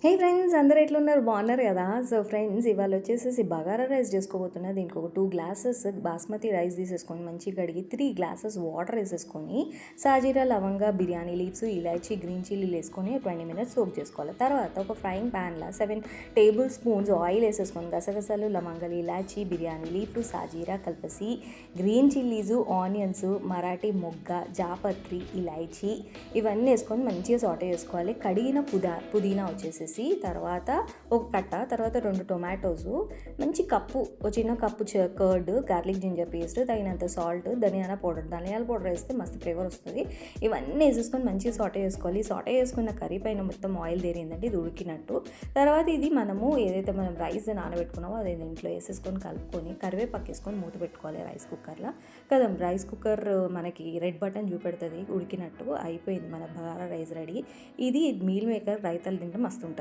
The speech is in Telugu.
హే ఫ్రెండ్స్ అందరూ ఎట్లున్నారు బాగున్నారు కదా. సో ఫ్రెండ్స్ ఇవాళ వచ్చేసేసి బగారా రైస్ చేసుకోబోతున్నా. దీనికి ఒక 2 గ్లాసెస్ బాస్మతి రైస్ తీసేసుకొని మంచిగా కడిగి 3 గ్లాసెస్ వాటర్ వేసేసుకొని సాజీరా లవంగా బిర్యానీ లీవ్స్ ఇలాచి గ్రీన్ చిల్లీలు వేసుకొని 20 మినిట్స్ సోక్ చేసుకోవాలి. తర్వాత ఒక ఫ్రైయింగ్ ప్యాన్లో 7 టేబుల్ స్పూన్స్ ఆయిల్ వేసేసుకొని గసగసాలు లవంగాలు ఇలాచి బిర్యానీ లీఫ్ సాజీరా కలిపేసి గ్రీన్ చిల్లీస్ ఆనియన్స్ మరాఠీ మొగ్గ జాపత్రి ఇలాచి ఇవన్నీ వేసుకొని మంచిగా సాటే చేసుకోవాలి. కడిగిన పుదీనా వచ్చేసేసి తర్వాత ఒక కట్ట, తర్వాత 2 టొమాటోస్, మంచి కప్పు, ఒక చిన్న cup curd, garlic ginger paste, తగినంత సాల్ట్, ధనియాల పౌడర్ వేస్తే మస్తు ఫ్లేవర్ వస్తుంది. ఇవన్నీ వేసేసుకొని మంచిగా సాటే చేసుకోవాలి. సాటే చేసుకున్న కర్రీ పైన మొత్తం ఆయిల్ తేరిందంటే ఇది ఉడికినట్టు. తర్వాత ఇది మనము ఏదైతే మనం రైస్ నానబెట్టుకున్నామో అదే ఇంట్లో వేసేసుకొని కలుపుకొని కరివేపాకు వేసుకొని మూత పెట్టుకోవాలి రైస్ కుక్కర్లో కదా. రైస్ కుక్కర్ మనకి రెడ్ బటన్ చూపెడుతుంది ఉడికినట్టు. అయిపోయింది మన బగారా రైస్ రెడీ. ఇది మీల్ మేకర్ రైతాలు తింటే మస్తు ఉంటుంది.